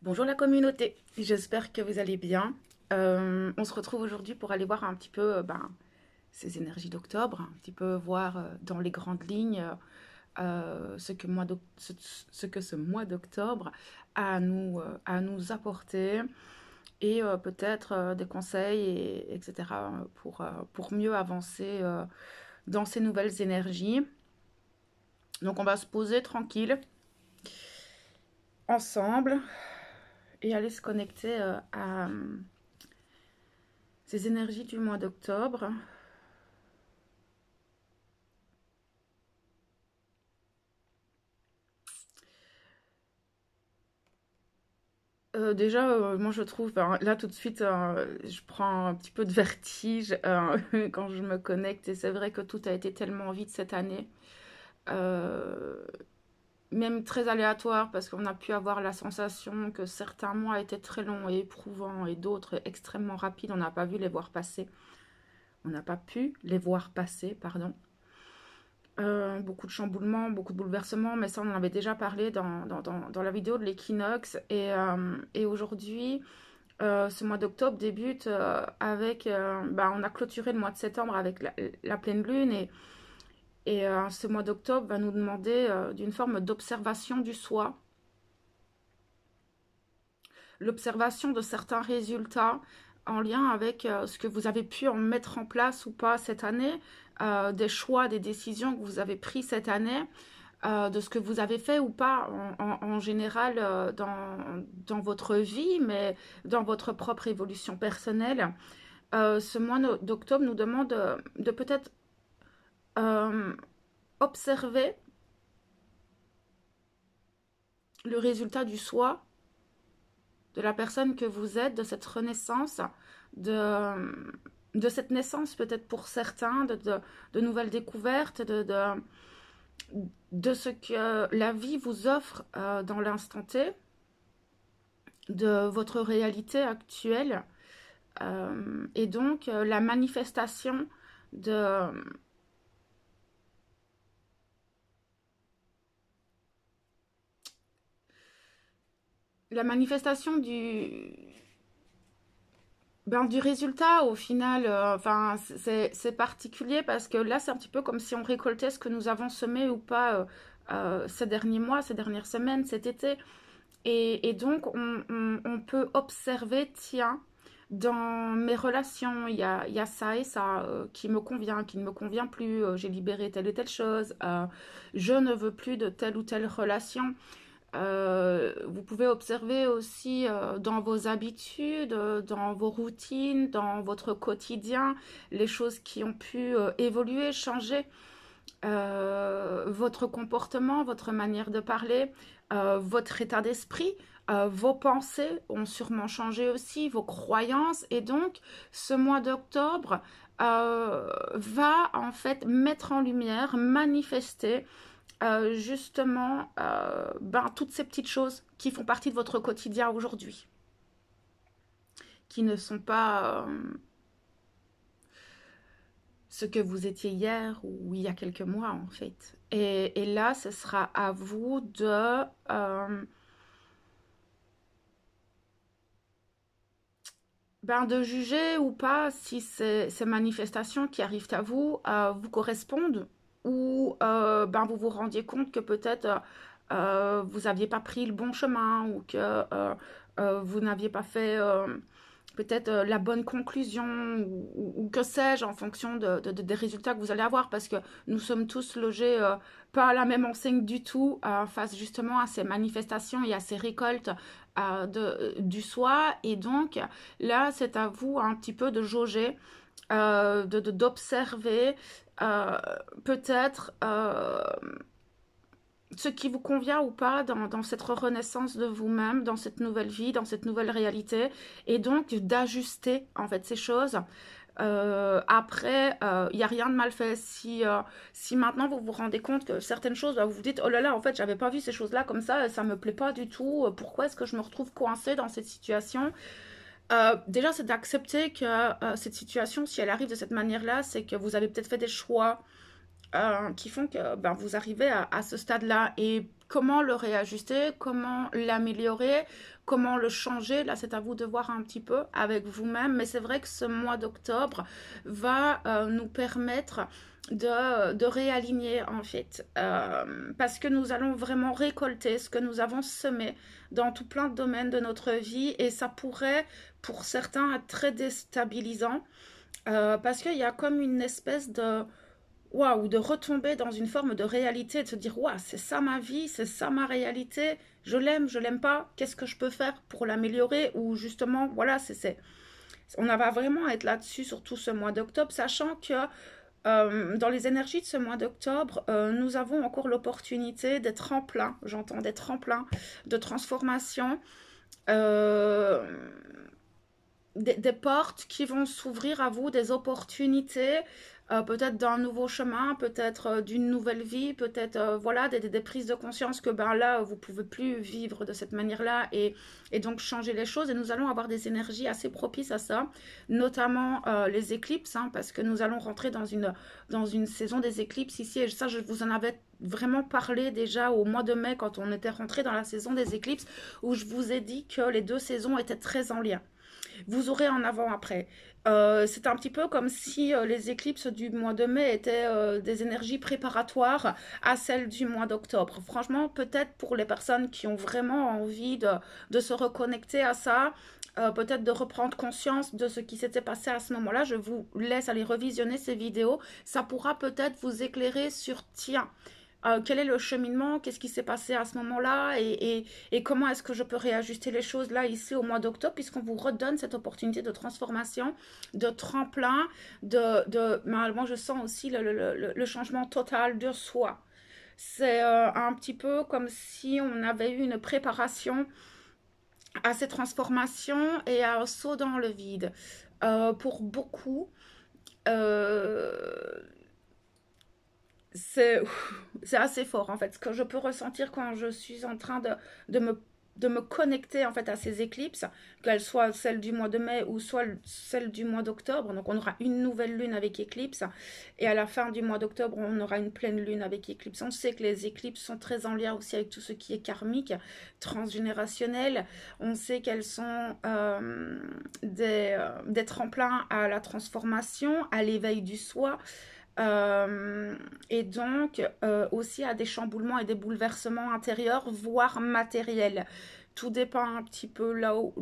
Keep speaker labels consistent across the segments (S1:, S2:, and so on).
S1: Bonjour la communauté, j'espère que vous allez bien. On se retrouve aujourd'hui pour aller voir un petit peu ces énergies d'octobre, un petit peu voir dans les grandes lignes ce que ce mois d'octobre a à nous apporter et peut-être des conseils, etc. Pour mieux avancer dans ces nouvelles énergies. Donc on va se poser tranquille, ensemble, et aller se connecter à ces énergies du mois d'octobre. Déjà, moi je trouve, là tout de suite, je prends un petit peu de vertige quand je me connecte et c'est vrai que tout a été tellement vite cette année, Euh, même très aléatoire parce qu'on a pu avoir la sensation que certains mois étaient très longs et éprouvants et d'autres extrêmement rapides. On n'a pas vu les voir passer. On n'a pas pu les voir passer, pardon. Beaucoup de chamboulements, beaucoup de bouleversements, mais ça on en avait déjà parlé dans la vidéo de l'équinoxe. Et aujourd'hui, ce mois d'octobre débute avec... on a clôturé le mois de septembre avec la pleine lune et ce mois d'octobre va nous demander d'une forme d'observation du soi, l'observation de certains résultats en lien avec ce que vous avez pu en mettre en place ou pas cette année, des choix, des décisions que vous avez pris cette année, de ce que vous avez fait ou pas en général dans votre vie, mais dans votre propre évolution personnelle. Ce mois d'octobre nous demande de peut-être euh, observer le résultat du soi, de la personne que vous êtes, de cette renaissance, de cette naissance peut-être pour certains, de nouvelles découvertes, de ce que la vie vous offre dans l'instant T, de votre réalité actuelle, et donc la manifestation de la manifestation du résultat au final. Enfin, c'est particulier parce que là, c'est un petit peu comme si on récoltait ce que nous avons semé ou pas ces derniers mois, ces dernières semaines, cet été. Et donc, on peut observer, tiens, dans mes relations, il y a ça et ça qui me convient, qui ne me convient plus. J'ai libéré telle et telle chose. Je ne veux plus de telle ou telle relation. Vous pouvez observer aussi dans vos habitudes, dans vos routines, dans votre quotidien, les choses qui ont pu évoluer, changer. Votre comportement, votre manière de parler, votre état d'esprit, vos pensées ont sûrement changé aussi, vos croyances. Et donc, ce mois d'octobre va en fait mettre en lumière, manifester justement toutes ces petites choses qui font partie de votre quotidien aujourd'hui, qui ne sont pas ce que vous étiez hier ou il y a quelques mois en fait. Et là, ce sera à vous de juger ou pas si ces manifestations qui arrivent à vous vous correspondent ou vous vous rendiez compte que peut-être vous n'aviez pas pris le bon chemin ou que vous n'aviez pas fait peut-être la bonne conclusion ou que sais-je en fonction des résultats que vous allez avoir parce que nous sommes tous logés pas à la même enseigne du tout face justement à ces manifestations et à ces récoltes du soi et donc là c'est à vous un petit peu de jauger d'observer peut-être ce qui vous convient ou pas dans cette renaissance de vous-même, dans cette nouvelle vie, dans cette nouvelle réalité, et donc d'ajuster en fait ces choses. Après, il n'y a rien de mal fait. Si maintenant vous vous rendez compte que certaines choses, vous vous dites, oh là là, en fait, j'avais pas vu ces choses-là comme ça me plaît pas du tout, pourquoi est-ce que je me retrouve coincée dans cette situation? Déjà, c'est d'accepter que cette situation, si elle arrive de cette manière-là, c'est que vous avez peut-être fait des choix qui font que vous arrivez à ce stade-là. Et comment le réajuster, comment l'améliorer, comment le changer. Là, c'est à vous de voir un petit peu avec vous-même. Mais c'est vrai que ce mois d'octobre va nous permettre de réaligner en fait. Parce que nous allons vraiment récolter ce que nous avons semé dans tout plein de domaines de notre vie et ça pourrait pour certains être très déstabilisant parce qu'il y a comme une espèce de waouh, de retomber dans une forme de réalité, de se dire waouh, c'est ça ma vie, c'est ça ma réalité, je l'aime pas, qu'est-ce que je peux faire pour l'améliorer ou justement, voilà, on va vraiment être là-dessus, surtout ce mois d'octobre, sachant que dans les énergies de ce mois d'octobre, nous avons encore l'opportunité d'être en plein, j'entends d'être en plein, de transformation, euh, des portes qui vont s'ouvrir à vous, des opportunités, peut-être d'un nouveau chemin, peut-être d'une nouvelle vie, peut-être voilà des prises de conscience que ben là vous pouvez plus vivre de cette manière-là et donc changer les choses. Et nous allons avoir des énergies assez propices à ça, notamment les éclipses, hein, parce que nous allons rentrer dans une saison des éclipses ici. Et ça, je vous en avais vraiment parlé déjà au mois de mai quand on était rentré dans la saison des éclipses, où je vous ai dit que les deux saisons étaient très en lien. Vous aurez en avant-après. C'est un petit peu comme si les éclipses du mois de mai étaient des énergies préparatoires à celles du mois d'octobre. Franchement, peut-être pour les personnes qui ont vraiment envie de se reconnecter à ça, peut-être de reprendre conscience de ce qui s'était passé à ce moment-là, je vous laisse aller revisionner ces vidéos. Ça pourra peut-être vous éclairer sur, tiens, quel est le cheminement, qu'est-ce qui s'est passé à ce moment-là et comment est-ce que je peux réajuster les choses là, ici, au mois d'octobre, puisqu'on vous redonne cette opportunité de transformation, de tremplin, moi, je sens aussi le changement total de soi. C'est un petit peu comme si on avait eu une préparation à ces transformations et à un saut dans le vide. Pour beaucoup, euh, c'est c'est assez fort en fait. Ce que je peux ressentir quand je suis en train de de me connecter en fait à ces éclipses, qu'elles soient celles du mois de mai ou soit celles du mois d'octobre. Donc on aura une nouvelle lune avec éclipse et à la fin du mois d'octobre on aura une pleine lune avec éclipse. On sait que les éclipses sont très en lien aussi avec tout ce qui est karmique, transgénérationnel. On sait qu'elles sont des tremplins à la transformation, à l'éveil du soi. Et donc aussi à des chamboulements et des bouleversements intérieurs, voire matériels. Tout dépend un petit peu là où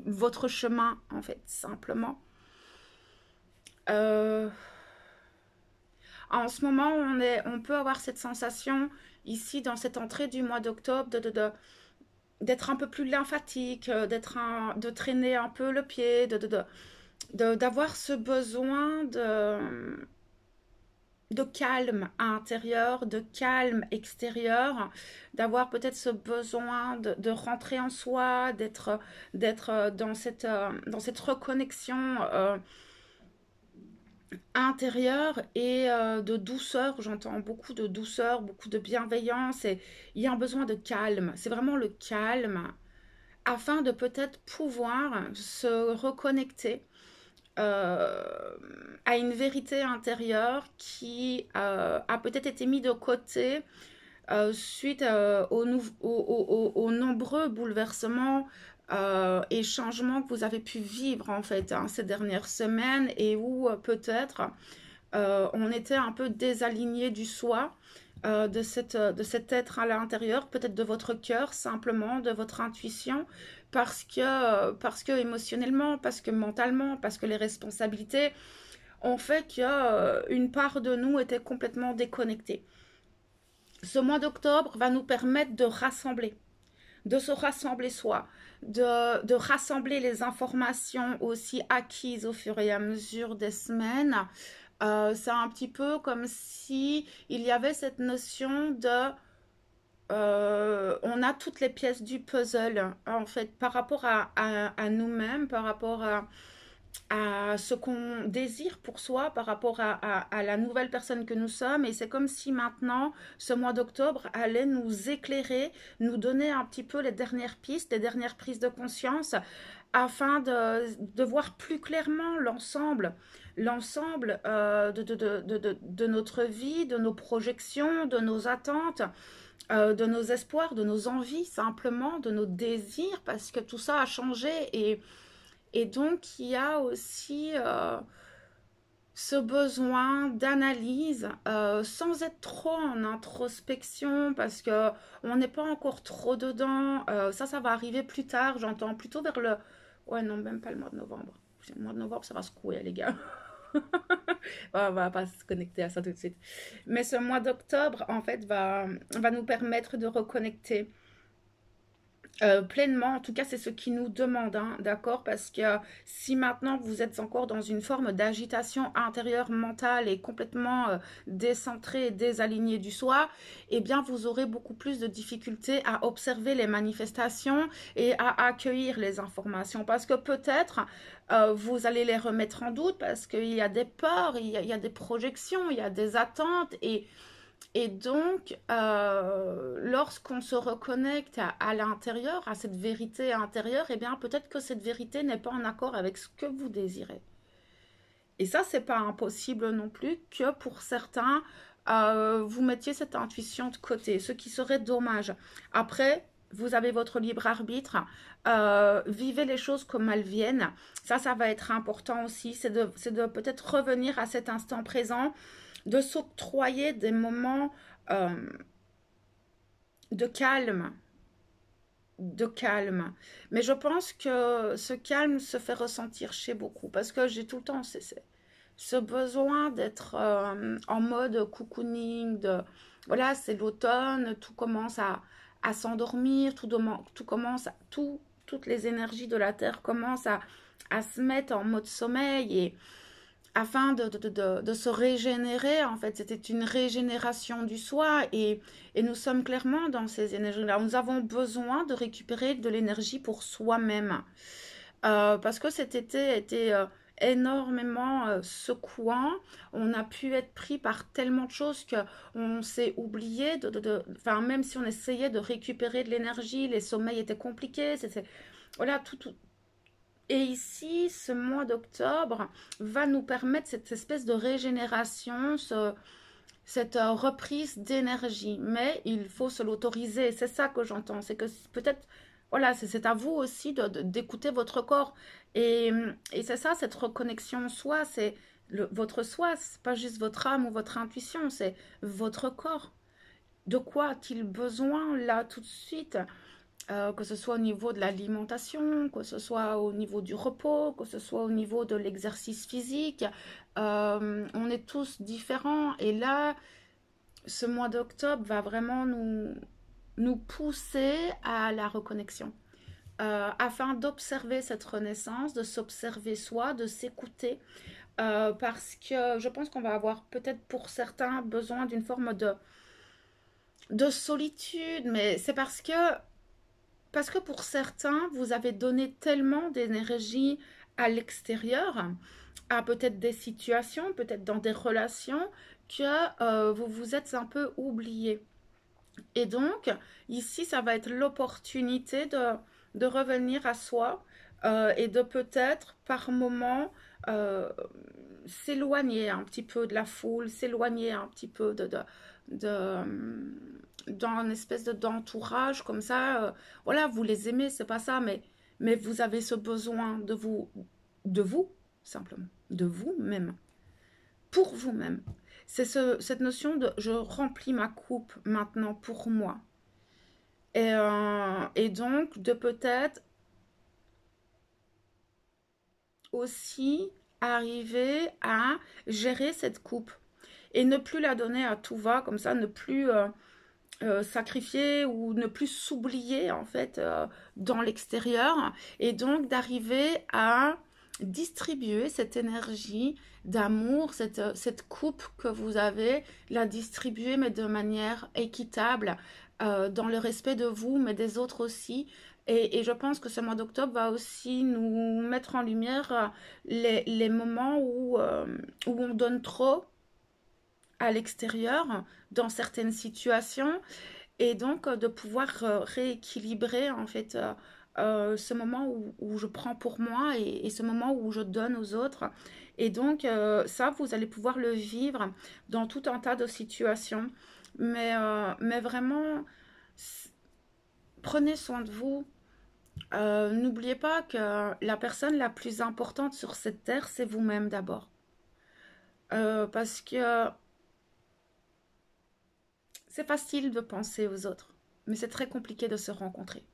S1: votre chemin, en fait, simplement. Euh, En ce moment, on peut avoir cette sensation ici dans cette entrée du mois d'octobre d'être un peu plus lymphatique, de traîner un peu le pied, d'avoir ce besoin de calme intérieur, de calme extérieur, d'avoir peut-être ce besoin de rentrer en soi, d'être dans cette reconnexion intérieure et de douceur. J'entends beaucoup de douceur, beaucoup de bienveillance et il y a un besoin de calme. C'est vraiment le calme afin de peut-être pouvoir se reconnecter euh, à une vérité intérieure qui a peut-être été mise de côté suite aux nombreux bouleversements et changements que vous avez pu vivre en fait hein, ces dernières semaines et où peut-être on était un peu désaligné du soi. De cet être à l'intérieur, peut-être de votre cœur simplement, de votre intuition, parce que émotionnellement, parce que mentalement, parce que les responsabilités ont fait qu'une part de nous était complètement déconnectée. Ce mois d'octobre va nous permettre de se rassembler soi, de rassembler les informations aussi acquises au fur et à mesure des semaines. C'est un petit peu comme si il y avait cette notion de on a toutes les pièces du puzzle en fait par rapport à nous-mêmes, par rapport à ce qu'on désire pour soi, par rapport à la nouvelle personne que nous sommes. Et c'est comme si maintenant, ce mois d'octobre allait nous éclairer, nous donner un petit peu les dernières pistes, les dernières prises de conscience, afin de voir plus clairement l'ensemble de notre vie, de nos projections, de nos attentes, de nos espoirs, de nos envies simplement, de nos désirs, parce que tout ça a changé et donc il y a aussi ce besoin d'analyse sans être trop en introspection parce que on n'est pas encore trop dedans. Ça va arriver plus tard, j'entends plutôt vers le... Ouais, non, même pas le mois de novembre. Le mois de novembre, ça va secouer, les gars. On va pas se connecter à ça tout de suite. Mais ce mois d'octobre, en fait, va nous permettre de reconnecter pleinement, en tout cas c'est ce qui nous demande, hein, d'accord? Parce que si maintenant vous êtes encore dans une forme d'agitation intérieure mentale et complètement décentrée, déalignée du soi, eh bien vous aurez beaucoup plus de difficultés à observer les manifestations et à accueillir les informations. Parce que peut-être vous allez les remettre en doute parce qu'il y a des peurs, il y a des projections, il y a des attentes et donc, lorsqu'on se reconnecte à l'intérieur, à cette vérité intérieure, eh bien, peut-être que cette vérité n'est pas en accord avec ce que vous désirez. Et ça, c'est pas impossible non plus que pour certains, vous mettiez cette intuition de côté, ce qui serait dommage. Après, vous avez votre libre arbitre, vivez les choses comme elles viennent. Ça va être important aussi, c'est de peut-être revenir à cet instant présent, de s'octroyer des moments euh, de calme, de calme. Mais je pense que ce calme se fait ressentir chez beaucoup parce que j'ai tout le temps ce besoin d'être en mode cocooning, voilà, c'est l'automne, tout commence à s'endormir, tout commence, toutes les énergies de la Terre commencent à se mettre en mode sommeil et afin de se régénérer, en fait, c'était une régénération du soi et nous sommes clairement dans ces énergies-là. Nous avons besoin de récupérer de l'énergie pour soi-même parce que cet été a été énormément secouant. On a pu être pris par tellement de choses que on s'est oublié enfin, même si on essayait de récupérer de l'énergie, les sommeils étaient compliqués. Voilà, et ici, ce mois d'octobre va nous permettre cette espèce de régénération, cette reprise d'énergie. Mais il faut se l'autoriser. C'est ça que j'entends. C'est que peut-être, voilà, c'est à vous aussi d'écouter votre corps. Et c'est ça, cette reconnexion soi, c'est votre soi. C'est pas juste votre âme ou votre intuition, c'est votre corps. De quoi a-t-il besoin là tout de suite? Que ce soit au niveau de l'alimentation, que ce soit au niveau du repos, que ce soit au niveau de l'exercice physique. On est tous différents et là, ce mois d'octobre va vraiment nous pousser à la reconnexion. Afin d'observer cette renaissance, de s'observer soi, de s'écouter, parce que je pense qu'on va avoir peut-être pour certains besoin d'une forme de solitude, mais c'est parce que pour certains, vous avez donné tellement d'énergie à l'extérieur, à peut-être des situations, peut-être dans des relations, que vous vous êtes un peu oublié. Et donc, ici, ça va être l'opportunité de revenir à soi et de peut-être, par moment, euh, s'éloigner un petit peu de la foule, s'éloigner un petit peu de dans une espèce d'entourage comme ça. Voilà, vous les aimez, c'est pas ça, mais vous avez ce besoin de vous, simplement, de vous-même, pour vous-même. C'est cette notion de je remplis ma coupe maintenant pour moi. Et donc de peut-être aussi arriver à gérer cette coupe et ne plus la donner à tout va, comme ça, ne plus sacrifier ou ne plus s'oublier en fait dans l'extérieur et donc d'arriver à distribuer cette énergie d'amour, cette coupe que vous avez, la distribuer mais de manière équitable dans le respect de vous mais des autres aussi. Et je pense que ce mois d'octobre va aussi nous mettre en lumière les moments où on donne trop à l'extérieur dans certaines situations et donc de pouvoir rééquilibrer en fait ce moment où je prends pour moi et ce moment où je donne aux autres et donc ça vous allez pouvoir le vivre dans tout un tas de situations Mais vraiment, s- prenez soin de vous. N'oubliez pas que la personne la plus importante sur cette terre, c'est vous-même d'abord. Parce que c'est facile de penser aux autres, mais c'est très compliqué de se rencontrer.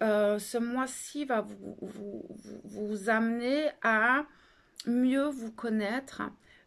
S1: Ce mois-ci va vous amener à mieux vous connaître,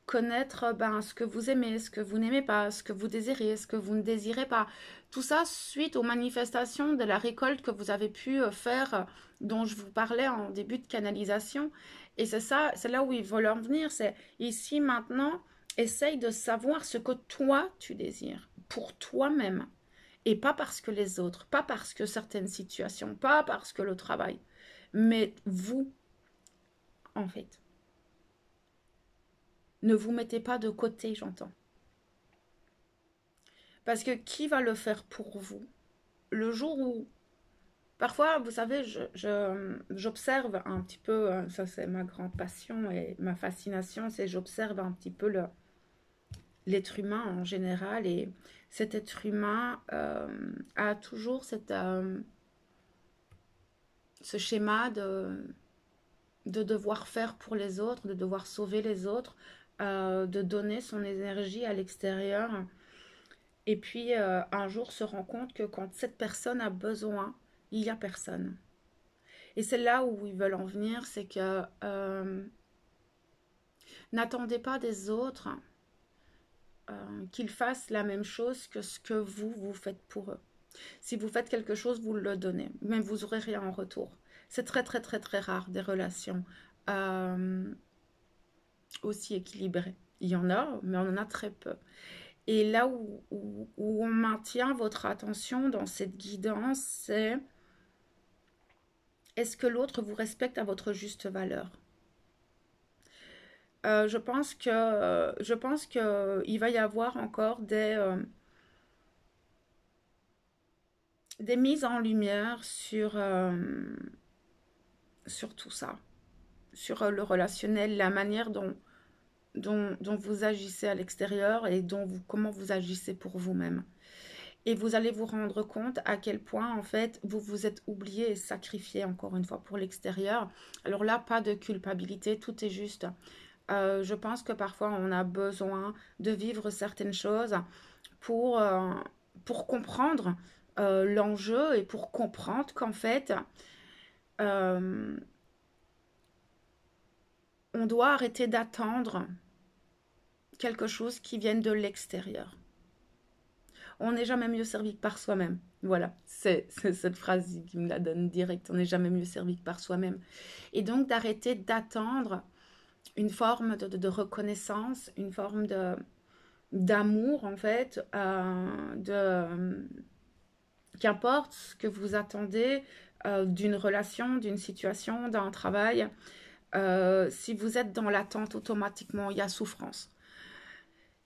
S1: connaître ben, ce que vous aimez, ce que vous n'aimez pas, ce que vous désirez, ce que vous ne désirez pas. Tout ça suite aux manifestations de la récolte que vous avez pu faire, dont je vous parlais en début de canalisation. Et c'est ça, c'est là où ils veulent en venir. C'est ici maintenant, essaye de savoir ce que toi tu désires pour toi-même. Et pas parce que les autres, pas parce que certaines situations, pas parce que le travail, mais vous, en fait. Ne vous mettez pas de côté, j'entends. Parce que qui va le faire pour vous? Le jour où... Parfois, vous savez, j'observe un petit peu, ça c'est ma grande passion et ma fascination, c'est j'observe un petit peu l'être humain en général. Et cet être humain a toujours ce schéma de devoir faire pour les autres, de devoir sauver les autres, de donner son énergie à l'extérieur. Et puis un jour se rend compte que quand cette personne a besoin, il n'y a personne. Et c'est là où ils veulent en venir, c'est que n'attendez pas des autres qu'ils fassent la même chose que ce que vous faites pour eux. Si vous faites quelque chose, vous le donnez, mais vous n'aurez rien en retour. C'est très très très très rare des relations euh, aussi équilibrées. Il y en a, mais on en a très peu. Et là où on maintient votre attention dans cette guidance, c'est est-ce que l'autre vous respecte à votre juste valeur? Je pense que il va y avoir encore des mises en lumière sur tout ça, sur le relationnel, la manière dont vous agissez à l'extérieur et comment vous agissez pour vous-même. Et vous allez vous rendre compte à quel point, en fait, vous vous êtes oublié et sacrifié, encore une fois, pour l'extérieur. Alors là, pas de culpabilité, tout est juste. Je pense que parfois, on a besoin de vivre certaines choses pour, euh, pour comprendre l'enjeu et pour comprendre qu'en fait, euh, on doit arrêter d'attendre quelque chose qui vienne de l'extérieur. On n'est jamais mieux servi que par soi-même. Voilà, c'est cette phrase qui me la donne direct. On n'est jamais mieux servi que par soi-même. Et donc d'arrêter d'attendre une forme de reconnaissance, une forme d'amour en fait, qu'importe ce que vous attendez d'une relation, d'une situation, d'un travail. Si vous êtes dans l'attente, automatiquement, il y a souffrance.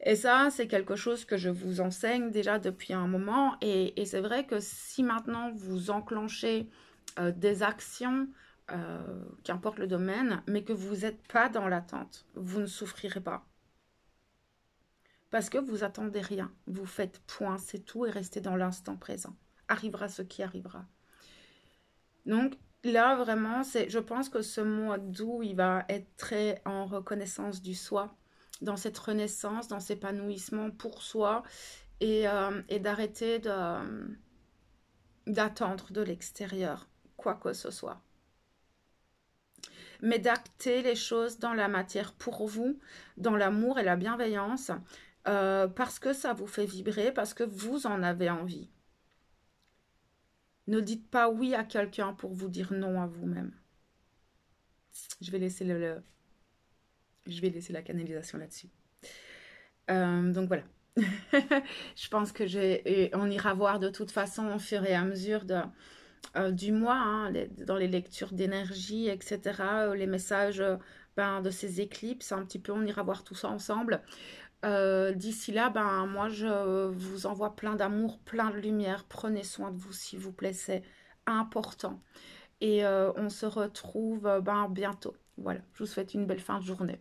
S1: Et ça, c'est quelque chose que je vous enseigne déjà depuis un moment. Et c'est vrai que si maintenant vous enclenchez des actions, qu'importe le domaine, mais que vous n'êtes pas dans l'attente, vous ne souffrirez pas. Parce que vous attendez rien. Vous faites point, c'est tout, et restez dans l'instant présent. Arrivera ce qui arrivera. Donc là, vraiment, je pense que ce mois d'août, il va être très en reconnaissance du soi, dans cette renaissance, dans cet épanouissement pour soi, et d'arrêter d'attendre de l'extérieur quoi que ce soit. Mais d'acter les choses dans la matière pour vous, dans l'amour et la bienveillance, parce que ça vous fait vibrer, parce que vous en avez envie. Ne dites pas oui à quelqu'un pour vous dire non à vous-même. Je vais laisser je vais laisser la canalisation là-dessus. Donc voilà. Je pense que on ira voir de toute façon au fur et à mesure du mois, hein, dans les lectures d'énergie, etc., les messages ben, de ces éclipses, un petit peu, on ira voir tout ça ensemble. D'ici là, ben, moi, je vous envoie plein d'amour, plein de lumière. Prenez soin de vous, s'il vous plaît, c'est important. Et on se retrouve ben, bientôt. Voilà, je vous souhaite une belle fin de journée.